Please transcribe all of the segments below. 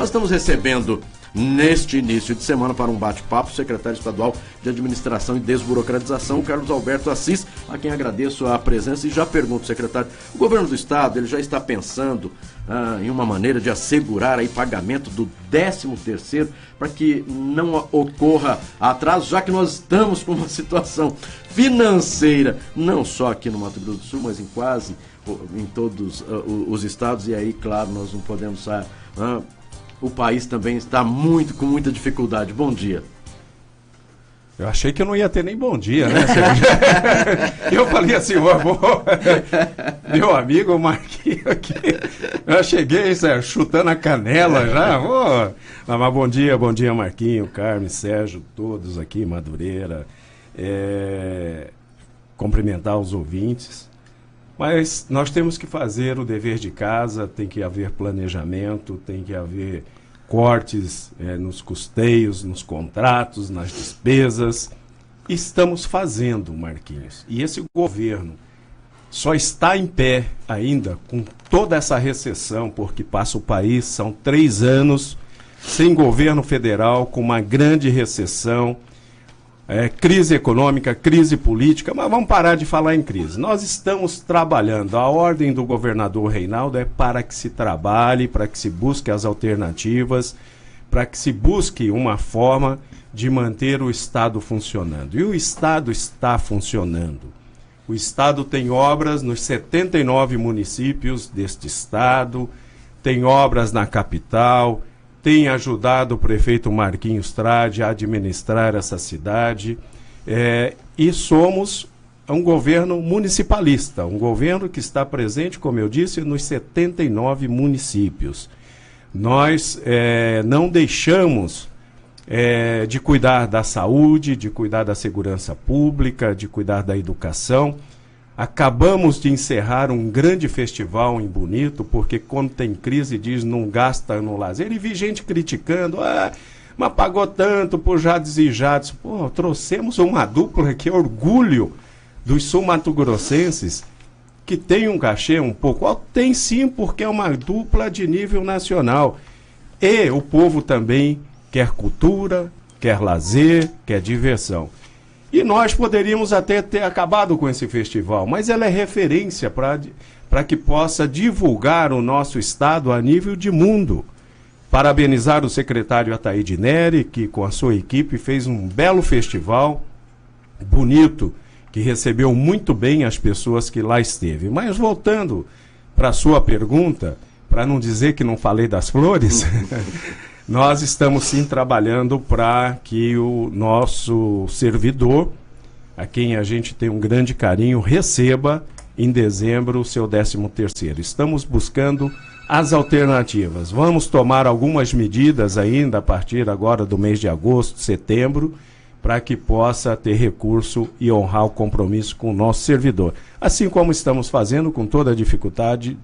Nós estamos recebendo neste início de semana para um bate-papo o secretário estadual de Administração e Desburocratização, Carlos Alberto Assis, a quem agradeço a presença e já pergunto, secretário, o governo do estado ele já está pensando em uma maneira de assegurar aí pagamento do 13º para que não ocorra atraso, já que nós estamos com uma situação financeira, não só aqui no Mato Grosso do Sul, mas em todos os estados, e aí, claro, nós não podemos sair. O país também está com muita dificuldade. Bom dia. Eu achei que eu não ia ter nem bom dia, né? Eu falei assim, meu amigo Marquinhos aqui, eu cheguei chutando a canela já. Mas bom dia Marquinhos, Carmen, Sérgio, todos aqui, Madureira. Cumprimentar os ouvintes. Mas nós temos que fazer o dever de casa, tem que haver planejamento, tem que haver cortes nos custeios, nos contratos, nas despesas. Estamos fazendo, Marquinhos. E esse governo só está em pé ainda com toda essa recessão, porque passa o país, são 3 anos sem governo federal, com uma grande recessão. Crise econômica, crise política, mas vamos parar de falar em crise. Nós estamos trabalhando, a ordem do governador Reinaldo é para que se trabalhe, para que se busque as alternativas, para que se busque uma forma de manter o Estado funcionando. E o Estado está funcionando. O Estado tem obras nos 79 municípios deste Estado, tem obras na capital, tem ajudado o prefeito Marquinhos Trade a administrar essa cidade, e somos um governo municipalista, um governo que está presente, como eu disse, nos 79 municípios. Nós não deixamos de cuidar da saúde, de cuidar da segurança pública, de cuidar da educação. Acabamos de encerrar um grande festival em Bonito, porque quando tem crise diz não gasta no lazer. E vi gente criticando, mas pagou tanto por Jades e Jades. Pô, trouxemos uma dupla que é orgulho dos sul-mato-grossenses, que tem um cachê um pouco alto. Tem sim, porque é uma dupla de nível nacional. E o povo também quer cultura, quer lazer, quer diversão. E nós poderíamos até ter acabado com esse festival, mas ela é referência para que possa divulgar o nosso estado a nível de mundo. Parabenizar o secretário Ataíde Neri, que com a sua equipe fez um belo festival, bonito, que recebeu muito bem as pessoas que lá esteve. Mas voltando para a sua pergunta, para não dizer que não falei das flores... Nós estamos sim trabalhando para que o nosso servidor, a quem a gente tem um grande carinho, receba em dezembro o seu 13º. Estamos buscando as alternativas. Vamos tomar algumas medidas ainda a partir agora do mês de agosto, setembro, para que possa ter recurso e honrar o compromisso com o nosso servidor. Assim como estamos fazendo com toda a dificuldade,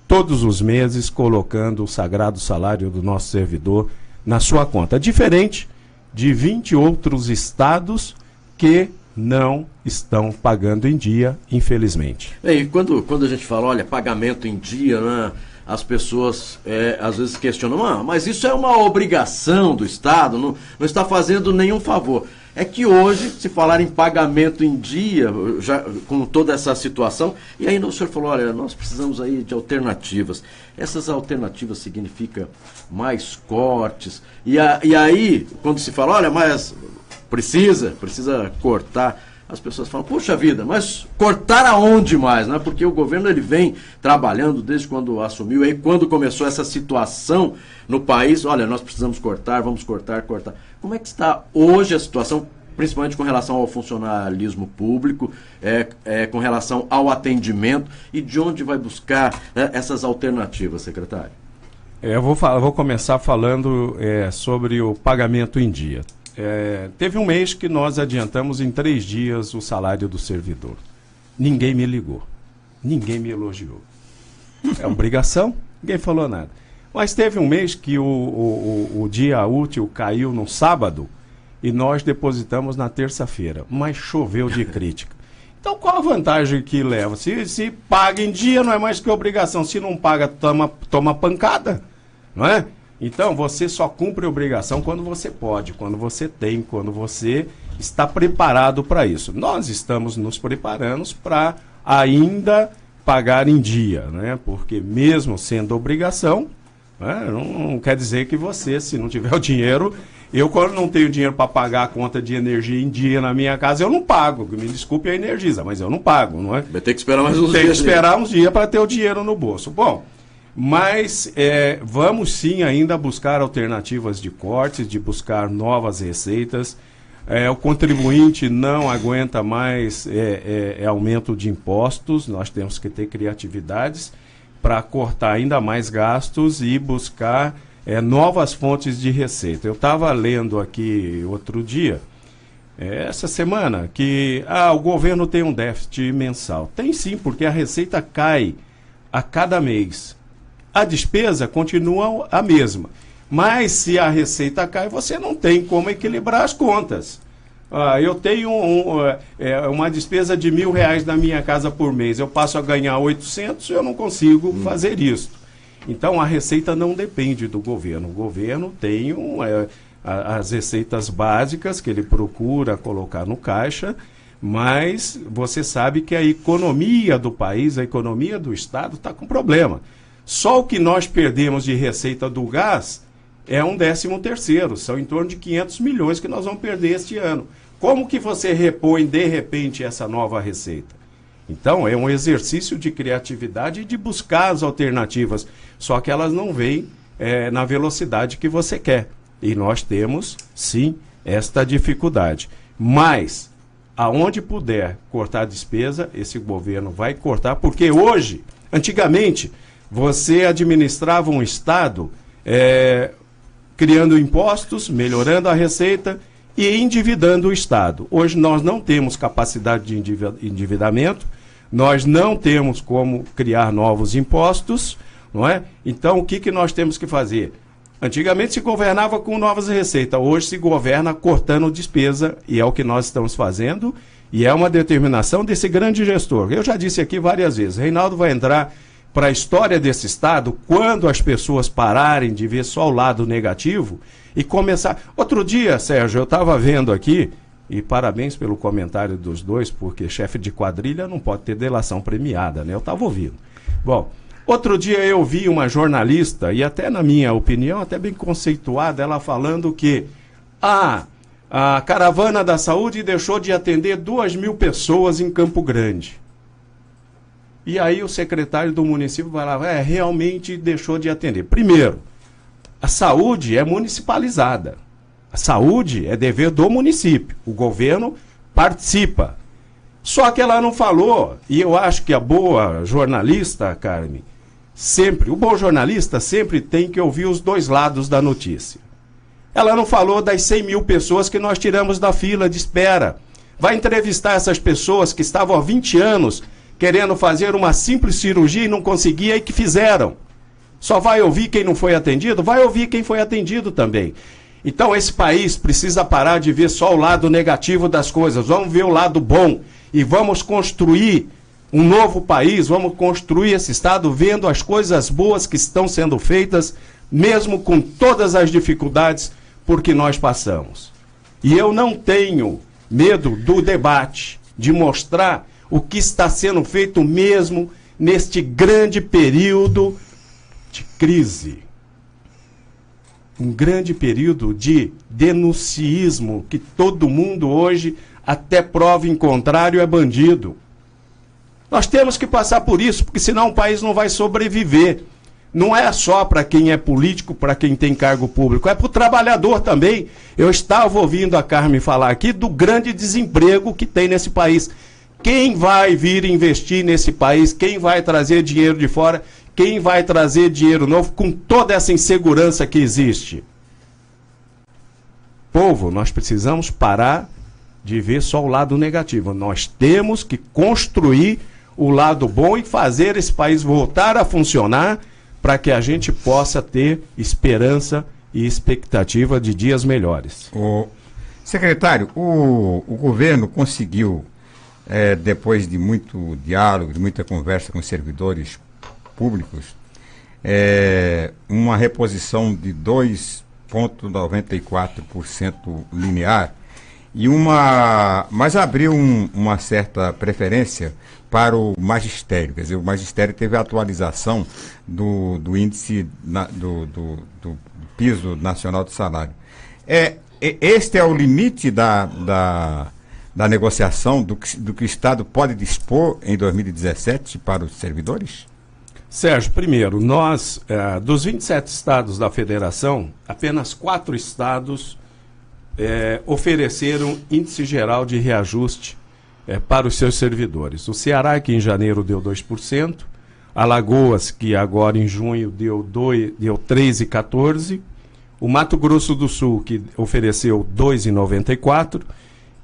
todos os meses colocando o sagrado salário do nosso servidor na sua conta. Diferente de 20 outros estados que não estão pagando em dia, infelizmente. E quando a gente fala, olha, pagamento em dia, né, as pessoas às vezes questionam, mas isso é uma obrigação do Estado, não está fazendo nenhum favor. É que hoje, se falar em pagamento em dia, já com toda essa situação, e aí o senhor falou, olha, nós precisamos aí de alternativas. Essas alternativas significam mais cortes, e aí, quando se fala, olha, mas precisa cortar, as pessoas falam, puxa vida, mas cortar aonde mais, né? Porque o governo ele vem trabalhando desde quando assumiu, aí quando começou essa situação no país, olha, nós precisamos cortar, vamos cortar. Como é que está hoje a situação, principalmente com relação ao funcionalismo público, com relação ao atendimento, e de onde vai buscar essas alternativas, secretário? Eu vou começar falando sobre o pagamento em dia. Teve um mês que nós adiantamos em 3 dias o salário do servidor. Ninguém me ligou, ninguém me elogiou. É obrigação, ninguém falou nada. Mas teve um mês que o dia útil caiu no sábado e nós depositamos na terça-feira, mas choveu de crítica. Então qual a vantagem que leva? Se paga em dia não é mais que obrigação, se não paga toma pancada. não é? Então, você só cumpre a obrigação quando você pode, quando você tem, quando você está preparado para isso. Nós estamos nos preparando para ainda pagar em dia, né? Porque mesmo sendo obrigação, né, não quer dizer que você, se não tiver o dinheiro... Eu, quando não tenho dinheiro para pagar a conta de energia em dia na minha casa, eu não pago. Me desculpe a Energisa, mas eu não pago, não é? Vai ter que esperar mais uns dias. Tem que esperar uns dias para ter o dinheiro no bolso. Bom, mas vamos sim ainda buscar alternativas de cortes, de buscar novas receitas. O contribuinte não aguenta mais aumento de impostos. Nós temos que ter criatividades para cortar ainda mais gastos e buscar novas fontes de receita. Eu estava lendo aqui outro dia, essa semana, que o governo tem um déficit mensal. Tem sim, porque a receita cai a cada mês. A despesa continua a mesma. Mas se a receita cai, você não tem como equilibrar as contas. Eu tenho uma despesa de R$1.000 na minha casa por mês. Eu passo a ganhar 800, eu não consigo fazer isso. Então, a receita não depende do governo. O governo tem as receitas básicas que ele procura colocar no caixa, mas você sabe que a economia do país, a economia do Estado está com problema. Só o que nós perdemos de receita do gás é um 13º. São em torno de 500 milhões que nós vamos perder este ano. Como que você repõe, de repente, essa nova receita? Então, é um exercício de criatividade e de buscar as alternativas, só que elas não vêm na velocidade que você quer. E nós temos, sim, esta dificuldade. Mas, aonde puder cortar a despesa, esse governo vai cortar, porque hoje, antigamente, você administrava um Estado criando impostos, melhorando a receita e endividando o Estado. Hoje nós não temos capacidade de endividamento, nós não temos como criar novos impostos, não é? Então, o que nós temos que fazer? Antigamente se governava com novas receitas, hoje se governa cortando despesa, e é o que nós estamos fazendo, e é uma determinação desse grande gestor. Eu já disse aqui várias vezes, Reinaldo vai entrar para a história desse Estado quando as pessoas pararem de ver só o lado negativo e começar... Outro dia, Sérgio, eu estava vendo aqui, e parabéns pelo comentário dos dois, porque chefe de quadrilha não pode ter delação premiada, né? Eu estava ouvindo. Bom, outro dia eu vi uma jornalista, e até na minha opinião, até bem conceituada, ela falando que a caravana da saúde deixou de atender 2.000 pessoas em Campo Grande. E aí o secretário do município vai lá, realmente deixou de atender. Primeiro, a saúde é municipalizada. A saúde é dever do município. O governo participa. Só que ela não falou, e eu acho que a boa jornalista, Carmen, o bom jornalista sempre tem que ouvir os dois lados da notícia. Ela não falou das 100.000 pessoas que nós tiramos da fila de espera. Vai entrevistar essas pessoas que estavam há 20 anos querendo fazer uma simples cirurgia e não conseguia e que fizeram. Só vai ouvir quem não foi atendido? Vai ouvir quem foi atendido também. Então esse país precisa parar de ver só o lado negativo das coisas. Vamos ver o lado bom e vamos construir um novo país, vamos construir esse Estado vendo as coisas boas que estão sendo feitas, mesmo com todas as dificuldades por que nós passamos. E eu não tenho medo do debate, de mostrar o que está sendo feito mesmo neste grande período de crise. Um grande período de denunciismo, que todo mundo hoje, até prova em contrário, é bandido. Nós temos que passar por isso, porque senão o país não vai sobreviver. Não é só para quem é político, para quem tem cargo público, é para o trabalhador também. Eu estava ouvindo a Carmen falar aqui do grande desemprego que tem nesse país. Quem vai vir investir nesse país? Quem vai trazer dinheiro de fora? Quem vai trazer dinheiro novo com toda essa insegurança que existe? Povo, nós precisamos parar de ver só o lado negativo. Nós temos que construir o lado bom e fazer esse país voltar a funcionar para que a gente possa ter esperança e expectativa de dias melhores. Secretário, o governo conseguiu, depois de muito diálogo, de muita conversa com os servidores públicos, uma reposição de 2,94% linear, mas abriu uma certa preferência para o magistério. Quer dizer, o magistério teve a atualização do índice do piso nacional de salário. Este é o limite da negociação do que o Estado pode dispor em 2017 para os servidores? Sérgio, primeiro, nós, dos 27 estados da federação, apenas 4 estados ofereceram índice geral de reajuste para os seus servidores. O Ceará, que em janeiro deu 2%, Alagoas, que agora em junho deu 3,14%, o Mato Grosso do Sul, que ofereceu 2,94%,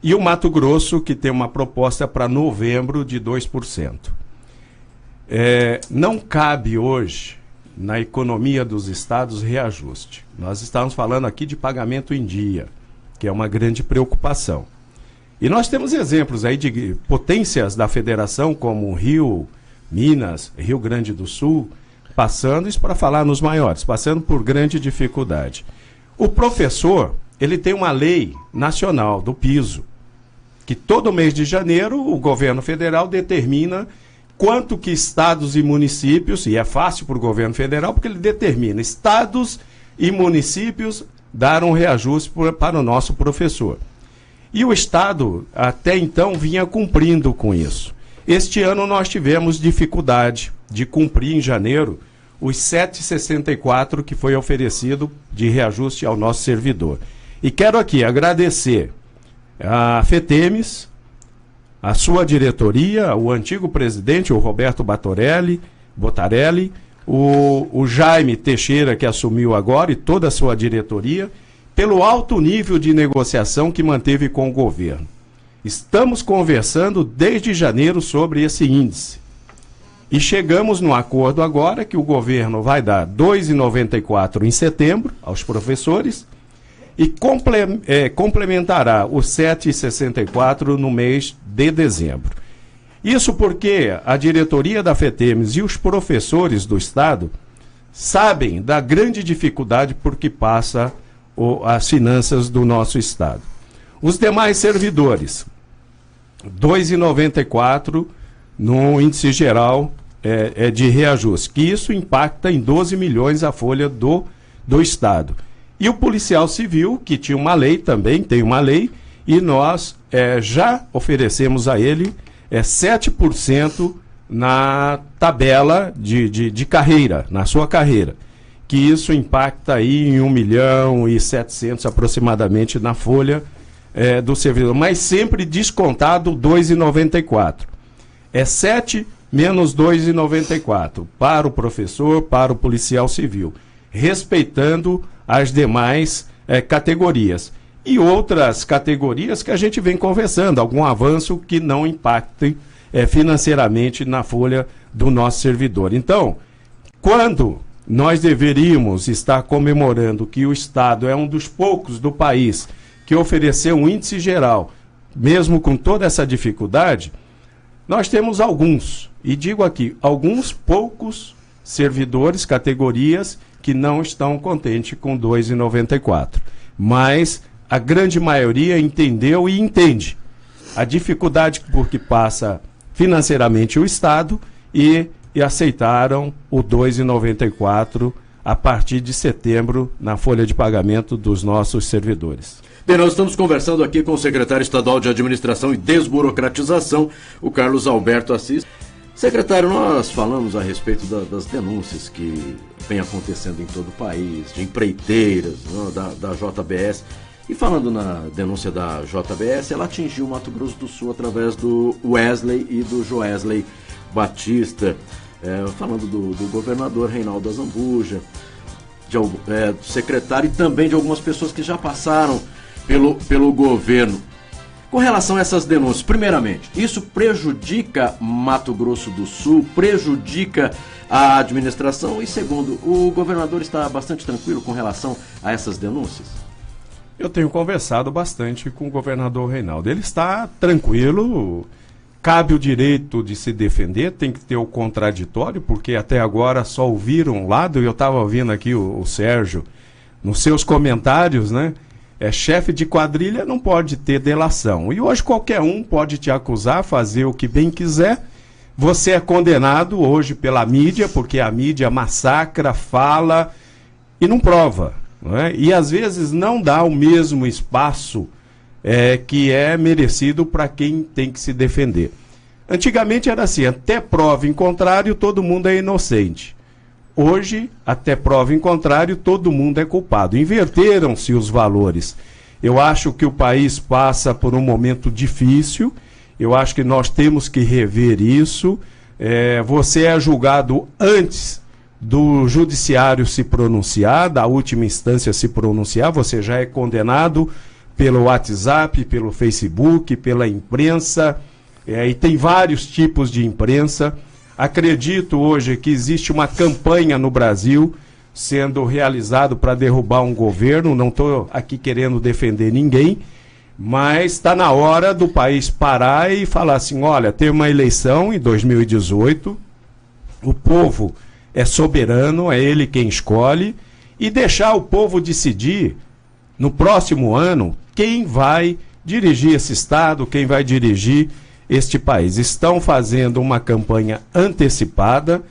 e o Mato Grosso, que tem uma proposta para novembro de 2%. Não cabe hoje, na economia dos estados, reajuste. Nós estamos falando aqui de pagamento em dia, que é uma grande preocupação. E nós temos exemplos aí de potências da federação, como Rio, Minas, Rio Grande do Sul, passando, isso para falar nos maiores, passando por grande dificuldade. O professor, ele tem uma lei nacional do piso, que todo mês de janeiro o governo federal determina quanto que estados e municípios, e é fácil para o governo federal, porque ele determina, estados e municípios dar um reajuste para o nosso professor. E o Estado, até então, vinha cumprindo com isso. Este ano nós tivemos dificuldade de cumprir em janeiro os 7,64 que foi oferecido de reajuste ao nosso servidor. E quero aqui agradecer a FETEMES, a sua diretoria, o antigo presidente, o Roberto Botarelli, o Jaime Teixeira, que assumiu agora, e toda a sua diretoria, pelo alto nível de negociação que manteve com o governo. Estamos conversando desde janeiro sobre esse índice. E chegamos no acordo agora que o governo vai dar 2,94 em setembro aos professores e complementará os 7,64 no mês de dezembro. Isso porque a diretoria da FETEMES e os professores do Estado sabem da grande dificuldade por que passa as finanças do nosso Estado. Os demais servidores, 2,94 no índice geral de reajuste, que isso impacta em 12 milhões a folha do Estado. E o policial civil, que tinha uma lei também, tem uma lei, e nós já oferecemos a ele 7% na tabela de carreira, na sua carreira, que isso impacta aí em 1.700.000 aproximadamente na folha do servidor, mas sempre descontado 2,94. 7 menos 2,94 para o professor, para o policial civil, respeitando as demais categorias. E outras categorias que a gente vem conversando, algum avanço que não impacte financeiramente na folha do nosso servidor. Então, quando nós deveríamos estar comemorando que o Estado é um dos poucos do país que ofereceu um índice geral, mesmo com toda essa dificuldade, nós temos alguns, e digo aqui, alguns poucos servidores, categorias, que não estão contentes com 2,94. Mas a grande maioria entendeu e entende a dificuldade por que passa financeiramente o Estado e aceitaram o 2,94 a partir de setembro na folha de pagamento dos nossos servidores. Bem, nós estamos conversando aqui com o secretário estadual de Administração e Desburocratização, o Carlos Alberto Assis. Secretário, nós falamos a respeito das denúncias que vem acontecendo em todo o país, de empreiteiras, da JBS. E falando na denúncia da JBS, ela atingiu o Mato Grosso do Sul através do Wesley e do Joesley Batista. Falando do governador Reinaldo Azambuja, do secretário e também de algumas pessoas que já passaram pelo governo. Com relação a essas denúncias, primeiramente, isso prejudica Mato Grosso do Sul, prejudica a administração? E segundo, o governador está bastante tranquilo com relação a essas denúncias? Eu tenho conversado bastante com o governador Reinaldo. Ele está tranquilo, cabe o direito de se defender, tem que ter o contraditório, porque até agora só ouviram um lado, e eu estava ouvindo aqui o Sérgio, nos seus comentários, né? Chefe de quadrilha não pode ter delação. E hoje qualquer um pode te acusar, fazer o que bem quiser. Você é condenado hoje pela mídia, porque a mídia massacra, fala e não prova. Não é? E às vezes não dá o mesmo espaço que é merecido para quem tem que se defender. Antigamente era assim, até prova em contrário, todo mundo é inocente. Hoje, até prova em contrário, todo mundo é culpado. Inverteram-se os valores. Eu acho que o país passa por um momento difícil, eu acho que nós temos que rever isso. Você é julgado antes do judiciário se pronunciar, da última instância se pronunciar, você já é condenado pelo WhatsApp, pelo Facebook, pela imprensa, e tem vários tipos de imprensa. Acredito hoje que existe uma campanha no Brasil sendo realizada para derrubar um governo. Não estou aqui querendo defender ninguém, mas está na hora do país parar e falar assim, olha, tem uma eleição em 2018, o povo é soberano, é ele quem escolhe, e deixar o povo decidir no próximo ano quem vai dirigir esse estado, quem vai dirigir este país. Estão fazendo uma campanha antecipada.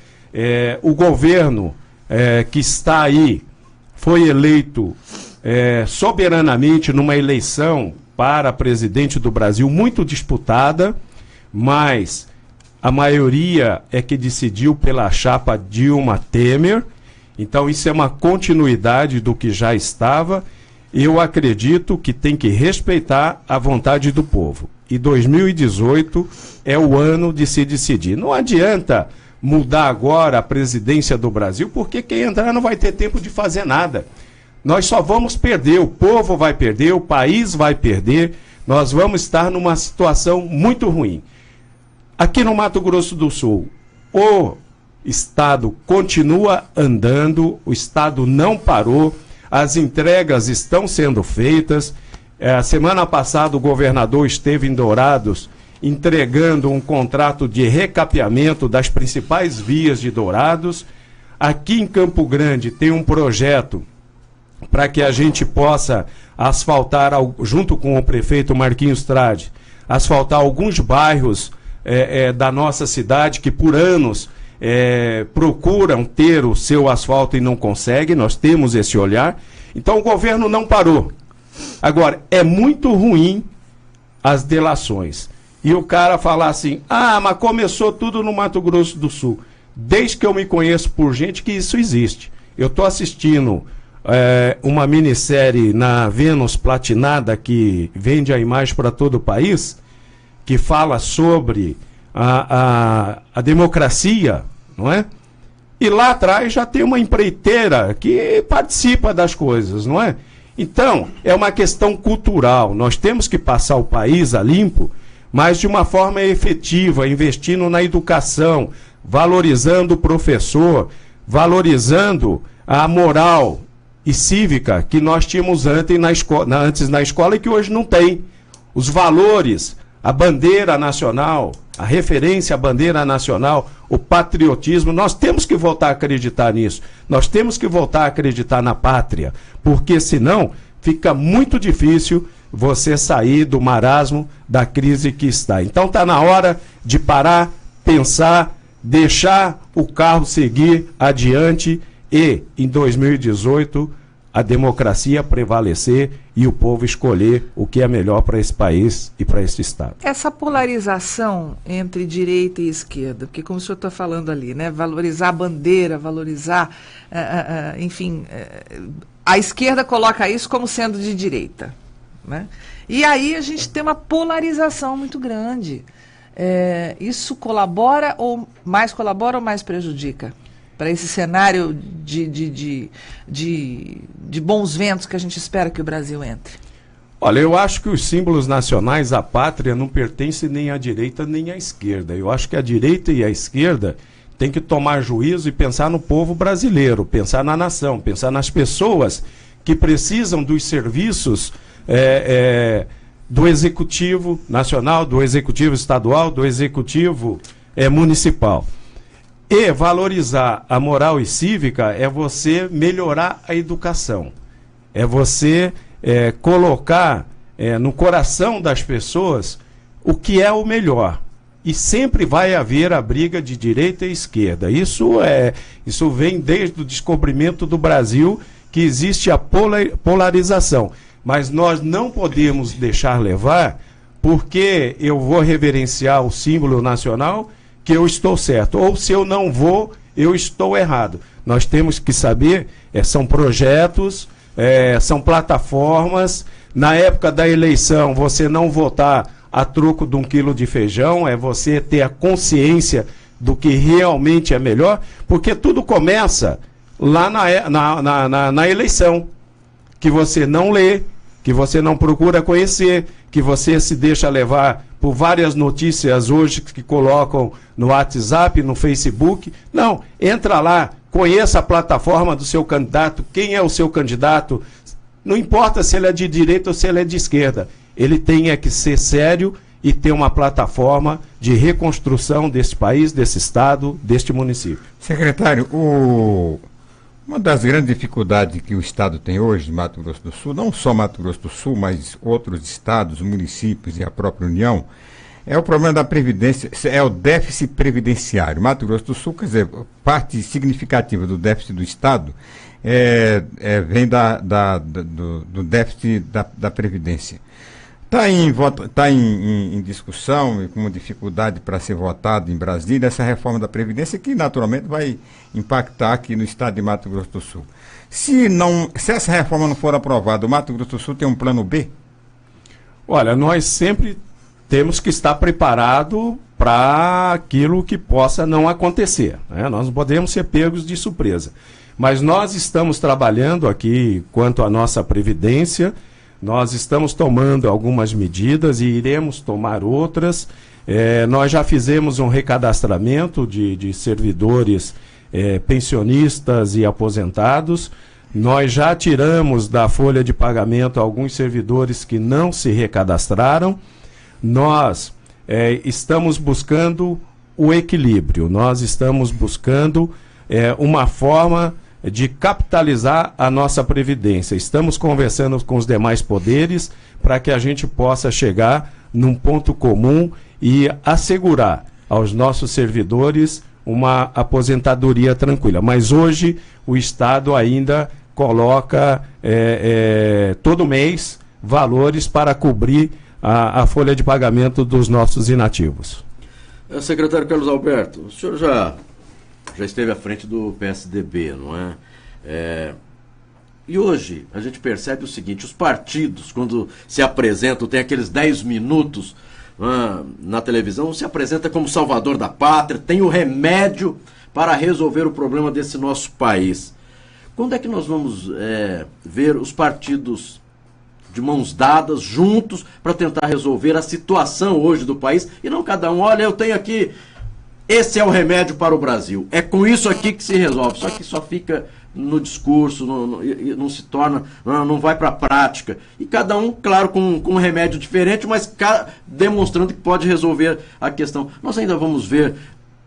O governo que está aí foi eleito soberanamente numa eleição para presidente do Brasil muito disputada, mas a maioria é que decidiu pela chapa Dilma Temer. Então isso é uma continuidade do que já estava. Eu acredito que tem que respeitar a vontade do povo. E 2018 é o ano de se decidir. Não adianta mudar agora a presidência do Brasil, porque quem entrar não vai ter tempo de fazer nada. Nós só vamos perder, o povo vai perder, o país vai perder, nós vamos estar numa situação muito ruim. Aqui no Mato Grosso do Sul, o Estado continua andando, o Estado não parou, as entregas estão sendo feitas. A semana passada o governador esteve em Dourados entregando um contrato de recapeamento das principais vias de Dourados. Aqui em Campo Grande tem um projeto para que a gente possa asfaltar, junto com o prefeito Marquinhos Trade, asfaltar alguns bairros da nossa cidade que por anos procuram ter o seu asfalto e não conseguem. Nós temos esse olhar. Então o governo não parou. Agora, é muito ruim as delações. E o cara falar assim, mas começou tudo no Mato Grosso do Sul. Desde que eu me conheço por gente que isso existe. Eu estou assistindo uma minissérie na Vênus Platinada, que vende a imagem para todo o país, que fala sobre a democracia, não é? E lá atrás já tem uma empreiteira que participa das coisas, não é? Então, é uma questão cultural. Nós temos que passar o país a limpo, mas de uma forma efetiva, investindo na educação, valorizando o professor, valorizando a moral e cívica que nós tínhamos antes na escola e que hoje não tem. Os valores, a bandeira nacional, a referência à bandeira nacional, o patriotismo, nós temos que voltar a acreditar nisso. Nós temos que voltar a acreditar na pátria, porque senão fica muito difícil você sair do marasmo, da crise que está. Então está na hora de parar, pensar, deixar o carro seguir adiante e, em 2018, a democracia prevalecer e o povo escolher o que é melhor para esse país e para esse Estado. Essa polarização entre direita e esquerda, porque como o senhor está falando ali, né, valorizar a bandeira, valorizar, enfim, a esquerda coloca isso como sendo de direita, né? E aí a gente tem uma polarização muito grande. Isso colabora ou mais prejudica para esse cenário de bons ventos que a gente espera que o Brasil entre? Olha, eu acho que os símbolos nacionais, a pátria, não pertencem nem à direita nem à esquerda. Eu acho que a direita e a esquerda têm que tomar juízo e pensar no povo brasileiro, pensar na nação, pensar nas pessoas que precisam dos serviços do executivo nacional, do executivo estadual, do executivo municipal. E valorizar a moral e cívica é você melhorar a educação, é você colocar no coração das pessoas o que é o melhor. E sempre vai haver a briga de direita e esquerda. Isso vem desde o descobrimento do Brasil, que existe a polarização. Mas nós não podemos deixar levar, porque eu vou reverenciar o símbolo nacional, que eu estou certo. Ou se eu não vou, eu estou errado. Nós temos que saber, são projetos, são plataformas. Na época da eleição, você não votar a troco de 1 quilo de feijão, é você ter a consciência do que realmente é melhor, porque tudo começa lá na eleição, que você não lê, que você não procura conhecer, que você se deixa levar por várias notícias hoje que colocam no WhatsApp, no Facebook. Não, entra lá, conheça a plataforma do seu candidato, quem é o seu candidato, não importa se ele é de direita ou se ele é de esquerda. Ele tem que ser sério e ter uma plataforma de reconstrução desse país, desse estado, deste município. Secretário, uma das grandes dificuldades que o estado tem hoje, Mato Grosso do Sul, não só Mato Grosso do Sul, mas outros estados, municípios e a própria União, é o problema da Previdência, é o déficit previdenciário. Mato Grosso do Sul, quer dizer, parte significativa do déficit do estado vem do déficit da Previdência. Está em discussão e com uma dificuldade para ser votado em Brasília essa reforma da Previdência, que naturalmente vai impactar aqui no estado de Mato Grosso do Sul. Se essa reforma não for aprovada, o Mato Grosso do Sul tem um plano B? Olha, nós sempre temos que estar preparado para aquilo que possa não acontecer, né? Nós não podemos ser pegos de surpresa. Mas nós estamos trabalhando aqui quanto à nossa Previdência. Nós estamos tomando algumas medidas e iremos tomar outras. Nós já fizemos um recadastramento de servidores pensionistas e aposentados. Nós já tiramos da folha de pagamento alguns servidores que não se recadastraram. Nós estamos buscando o equilíbrio, nós estamos buscando uma forma de capitalizar a nossa Previdência. Estamos conversando com os demais poderes para que a gente possa chegar num ponto comum e assegurar aos nossos servidores uma aposentadoria tranquila. Mas hoje o Estado ainda coloca todo mês valores para cobrir a folha de pagamento dos nossos inativos. Secretário Carlos Alberto, o senhor já esteve à frente do PSDB, não é? E hoje a gente percebe o seguinte: os partidos, quando se apresentam, tem aqueles 10 minutos na televisão, se apresenta como salvador da pátria, tem o remédio para resolver o problema desse nosso país. Quando é que nós vamos ver os partidos de mãos dadas, juntos, para tentar resolver a situação hoje do país, e não cada um, olha, eu tenho aqui, esse é o remédio para o Brasil, é com isso aqui que se resolve, só que só fica no discurso, não se torna, não vai para a prática, e cada um, claro, com um remédio diferente, mas demonstrando que pode resolver a questão. Nós ainda vamos ver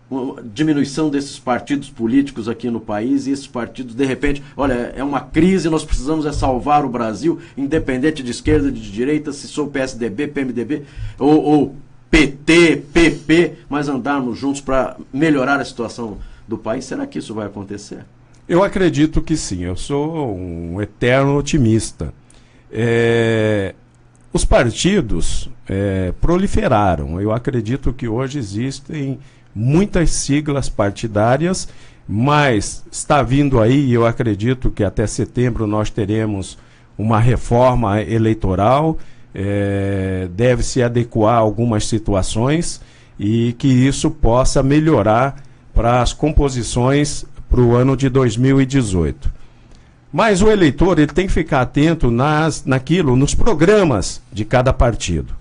uma diminuição desses partidos políticos aqui no país, e esses partidos, de repente, olha, é uma crise, nós precisamos salvar o Brasil, independente de esquerda, de direita, se sou PSDB, PMDB, ou PT, PP, mas andarmos juntos para melhorar a situação do país. Será que isso vai acontecer? Eu acredito que sim, eu sou um eterno otimista. Os partidos proliferaram, eu acredito que hoje existem muitas siglas partidárias, mas está vindo aí, eu acredito que até setembro nós teremos uma reforma eleitoral, deve se adequar a algumas situações e que isso possa melhorar para as composições para o ano de 2018. Mas o eleitor ele tem que ficar atento nos programas de cada partido.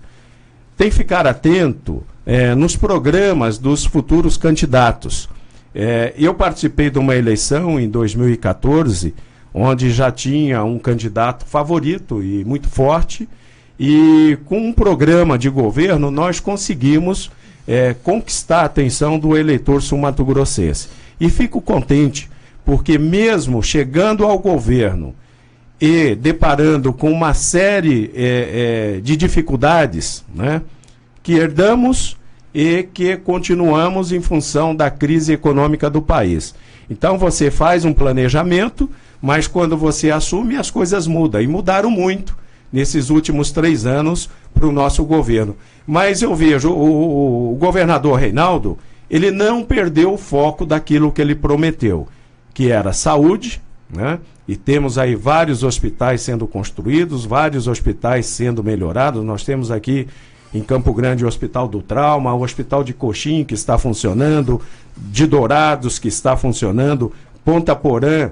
Tem que ficar atento nos programas dos futuros candidatos. Eu participei de uma eleição em 2014, onde já tinha um candidato favorito e muito forte, E com um programa de governo nós conseguimos conquistar a atenção do eleitor sul-mato-grossense. E fico contente, porque mesmo chegando ao governo e deparando com uma série de dificuldades, né, que herdamos e que continuamos em função da crise econômica do país. Então você faz um planejamento, mas quando você assume as coisas mudam, e mudaram muito nesses últimos 3 anos para o nosso governo. Mas eu vejo o governador Reinaldo, ele não perdeu o foco daquilo que ele prometeu, que era saúde, né? E temos aí vários hospitais sendo construídos, vários hospitais sendo melhorados. Nós temos aqui em Campo Grande o Hospital do Trauma, o Hospital de Coxim, que está funcionando, de Dourados, que está funcionando, Ponta Porã,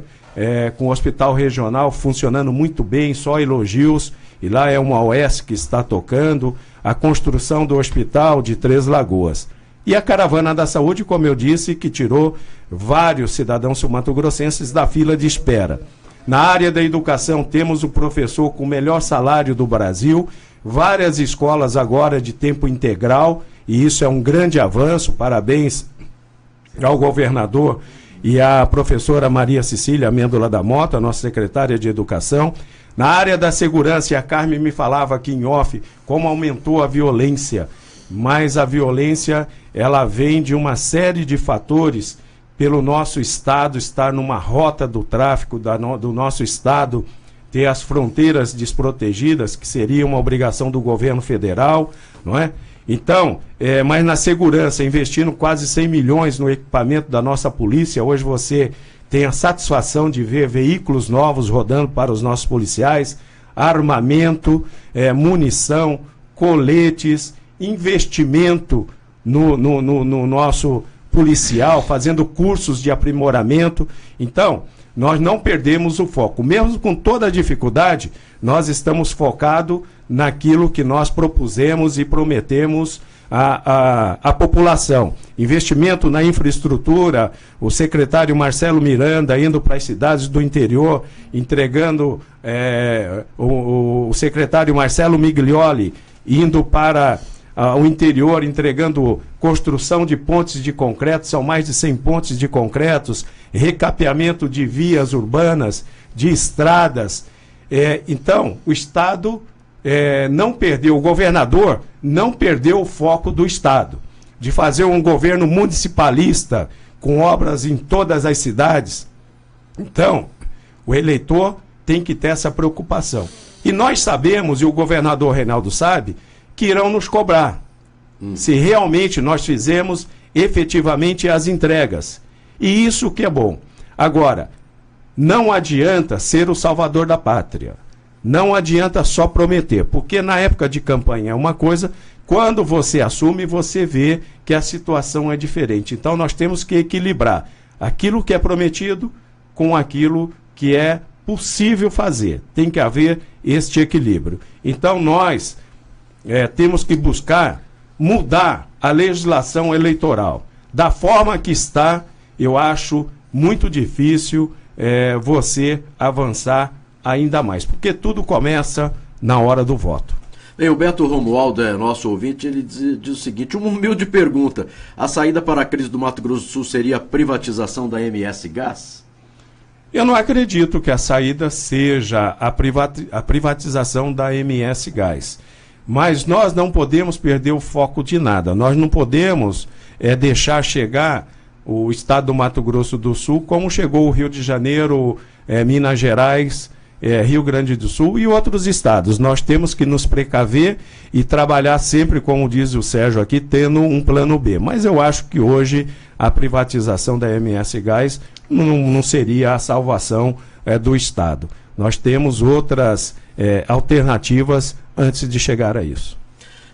com o Hospital Regional funcionando muito bem, só elogios, e lá é uma OS que está tocando, a construção do Hospital de Três Lagoas. E a Caravana da Saúde, como eu disse, que tirou vários cidadãos sul-mato-grossenses da fila de espera. Na área da educação, temos o professor com o melhor salário do Brasil, várias escolas agora de tempo integral, e isso é um grande avanço. Parabéns ao governador e à professora Maria Cecília Amêndola da Mota, nossa secretária de Educação. Na área da segurança, e a Carmen me falava aqui em off, como aumentou a violência. Mas a violência, ela vem de uma série de fatores, pelo nosso Estado estar numa rota do tráfico do nosso Estado, ter as fronteiras desprotegidas, que seria uma obrigação do governo federal, não é? Então, mas na segurança, investindo quase 100 milhões no equipamento da nossa polícia, hoje você tem a satisfação de ver veículos novos rodando para os nossos policiais, armamento, munição, coletes, investimento no nosso policial, fazendo cursos de aprimoramento. Então, nós não perdemos o foco. Mesmo com toda a dificuldade, nós estamos focados naquilo que nós propusemos e prometemos à população. Investimento na infraestrutura, o secretário Marcelo Miranda indo para as cidades do interior, entregando o secretário Marcelo Miglioli indo para o interior, entregando construção de pontes de concreto, são mais de 100 pontes de concretos, recapeamento de vias urbanas, de estradas. Então, o Estado não perdeu, o governador não perdeu o foco do Estado, de fazer um governo municipalista, com obras em todas as cidades. Então, o eleitor tem que ter essa preocupação. E nós sabemos, e o governador Reinaldo sabe, que irão nos cobrar, se realmente nós fizemos efetivamente as entregas. E isso que é bom. Agora, não adianta ser o salvador da pátria. Não adianta só prometer, porque na época de campanha é uma coisa, quando você assume, você vê que a situação é diferente. Então nós temos que equilibrar aquilo que é prometido com aquilo que é possível fazer. Tem que haver este equilíbrio. Então nós temos que buscar mudar a legislação eleitoral. Da forma que está, eu acho muito difícil você avançar ainda mais, porque tudo começa na hora do voto. Bem, o Beto Romualdo é nosso ouvinte, ele diz o seguinte, uma humilde pergunta: a saída para a crise do Mato Grosso do Sul seria a privatização da MS Gás? Eu não acredito que a saída seja a privatização da MS Gás. Mas nós não podemos perder o foco de nada. Nós não podemos deixar chegar o estado do Mato Grosso do Sul como chegou o Rio de Janeiro, Minas Gerais, Rio Grande do Sul e outros estados. Nós temos que nos precaver e trabalhar sempre, como diz o Sérgio aqui, tendo um plano B. Mas eu acho que hoje a privatização da MS Gás não seria a salvação do estado. Nós temos outras alternativas antes de chegar a isso.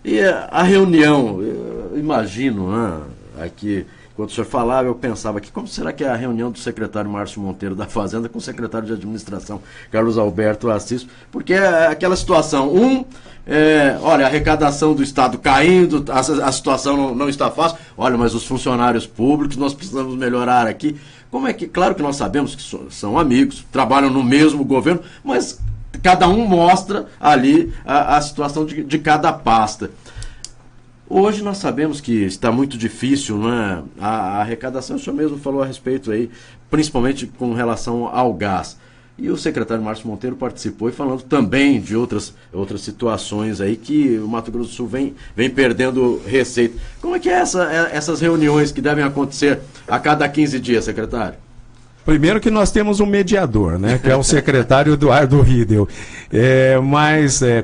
E a reunião, eu imagino, né, aqui, quando o senhor falava, eu pensava aqui, como será que é a reunião do secretário Márcio Monteiro da Fazenda com o secretário de Administração, Carlos Alberto Assis, porque é aquela situação, olha, a arrecadação do Estado caindo, a situação não está fácil, olha, mas os funcionários públicos, nós precisamos melhorar aqui. Como é que, claro que nós sabemos que são amigos, trabalham no mesmo governo, mas cada um mostra ali a situação de cada pasta. Hoje nós sabemos que está muito difícil, né? A arrecadação, o senhor mesmo falou a respeito aí, principalmente com relação ao gás. E o secretário Márcio Monteiro participou e falando também de outras situações aí que o Mato Grosso do Sul vem perdendo receita. Como é que é essas reuniões que devem acontecer a cada 15 dias, secretário? Primeiro que nós temos um mediador, né, que é o secretário Eduardo Riedel.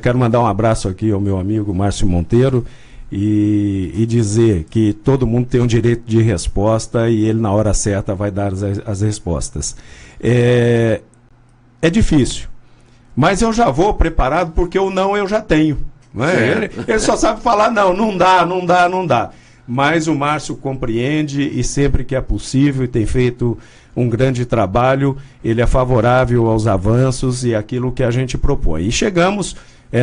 Quero mandar um abraço aqui ao meu amigo Márcio Monteiro e dizer que todo mundo tem um direito de resposta e ele na hora certa vai dar as respostas. É difícil, mas eu já vou preparado porque o não eu já tenho. Né? Ele só sabe falar não dá. Mas o Márcio compreende e sempre que é possível e tem feito um grande trabalho, ele é favorável aos avanços e aquilo que a gente propõe. E chegamos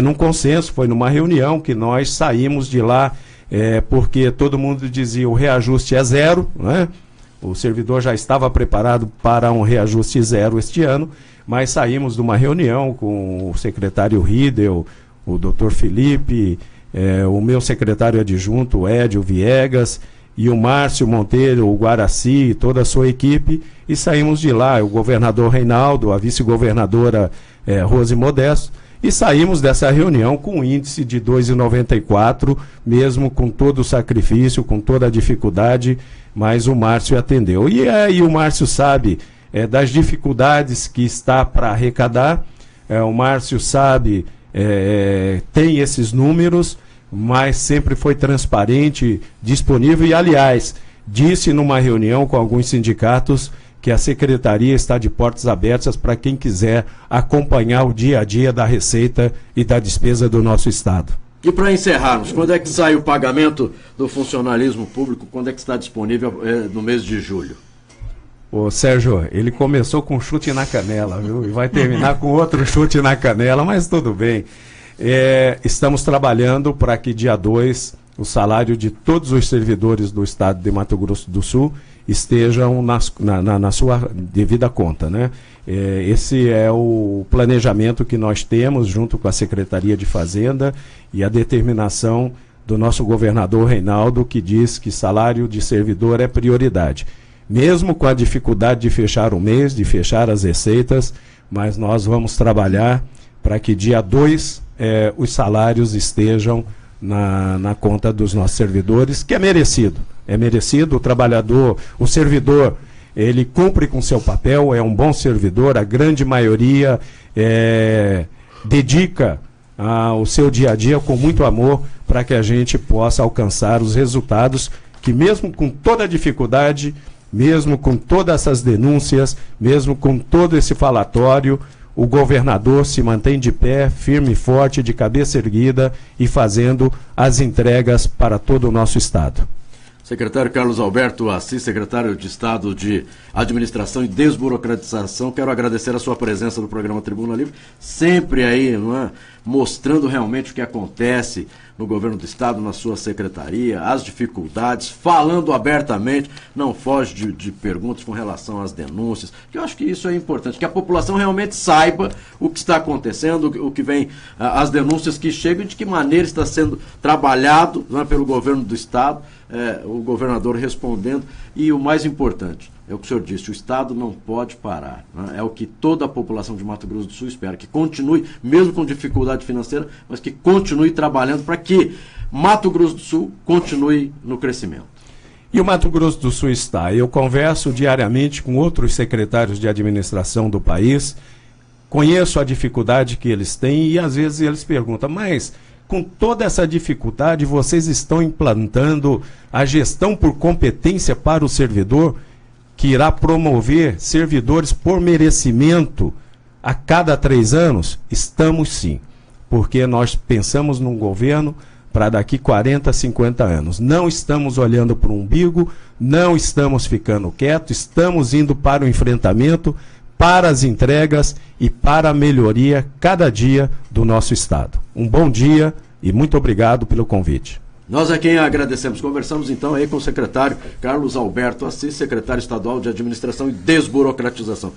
num consenso, foi numa reunião que nós saímos de lá porque todo mundo dizia o reajuste é zero, né? O servidor já estava preparado para um reajuste zero este ano, mas saímos de uma reunião com o secretário Riedel, o doutor Felipe, o meu secretário adjunto, o Edio Viegas, e o Márcio Monteiro, o Guaraci e toda a sua equipe, e saímos de lá, o governador Reinaldo, a vice-governadora Rose Modesto, e saímos dessa reunião com um índice de 2,94, mesmo com todo o sacrifício, com toda a dificuldade, mas o Márcio atendeu. E aí o Márcio sabe das dificuldades que está para arrecadar, o Márcio sabe, tem esses números, mas sempre foi transparente, disponível e, aliás, disse numa reunião com alguns sindicatos que a secretaria está de portas abertas para quem quiser acompanhar o dia a dia da receita e da despesa do nosso Estado. E para encerrarmos, quando é que sai o pagamento do funcionalismo público? Quando é que está disponível no mês de julho? Ô Sérgio, ele começou com um chute na canela, viu? E vai terminar com outro chute na canela, mas tudo bem. Estamos trabalhando para que dia 2 o salário de todos os servidores do Estado de Mato Grosso do Sul estejam na sua devida conta, né? Esse é o planejamento que nós temos junto com a Secretaria de Fazenda e a determinação do nosso governador Reinaldo, que diz que salário de servidor é prioridade. Mesmo com a dificuldade de fechar o mês, de fechar as receitas, mas nós vamos trabalhar para que dia 2 os salários estejam na conta dos nossos servidores, que é merecido. É merecido, o trabalhador, o servidor, ele cumpre com seu papel, é um bom servidor, a grande maioria dedica o seu dia a dia com muito amor para que a gente possa alcançar os resultados que, mesmo com toda a dificuldade, mesmo com todas essas denúncias, mesmo com todo esse falatório, o governador se mantém de pé, firme e forte, de cabeça erguida e fazendo as entregas para todo o nosso Estado. Secretário Carlos Alberto Assis, secretário de Estado de Administração e Desburocratização, quero agradecer a sua presença no programa Tribuna Livre, sempre aí, não é, mostrando realmente o que acontece no governo do Estado, na sua secretaria, as dificuldades, falando abertamente, não foge de perguntas com relação às denúncias, que eu acho que isso é importante, que a população realmente saiba o que está acontecendo, o que vem, as denúncias que chegam e de que maneira está sendo trabalhado, não é, pelo governo do Estado, o governador respondendo, e o mais importante, é o que o senhor disse, o Estado não pode parar, né? É o que toda a população de Mato Grosso do Sul espera, que continue, mesmo com dificuldade financeira, mas que continue trabalhando para que Mato Grosso do Sul continue no crescimento. E o Mato Grosso do Sul está. Eu converso diariamente com outros secretários de administração do país, conheço a dificuldade que eles têm e às vezes eles perguntam, mas com toda essa dificuldade vocês estão implantando a gestão por competência para o servidor, que irá promover servidores por merecimento a cada 3 anos? Estamos sim, porque nós pensamos num governo para daqui 40, 50 anos. Não estamos olhando para o umbigo, não estamos ficando quietos, estamos indo para o enfrentamento, para as entregas e para a melhoria cada dia do nosso Estado. Um bom dia e muito obrigado pelo convite. Nós a quem agradecemos. Conversamos então aí com o secretário Carlos Alberto Assis, secretário estadual de Administração e Desburocratização.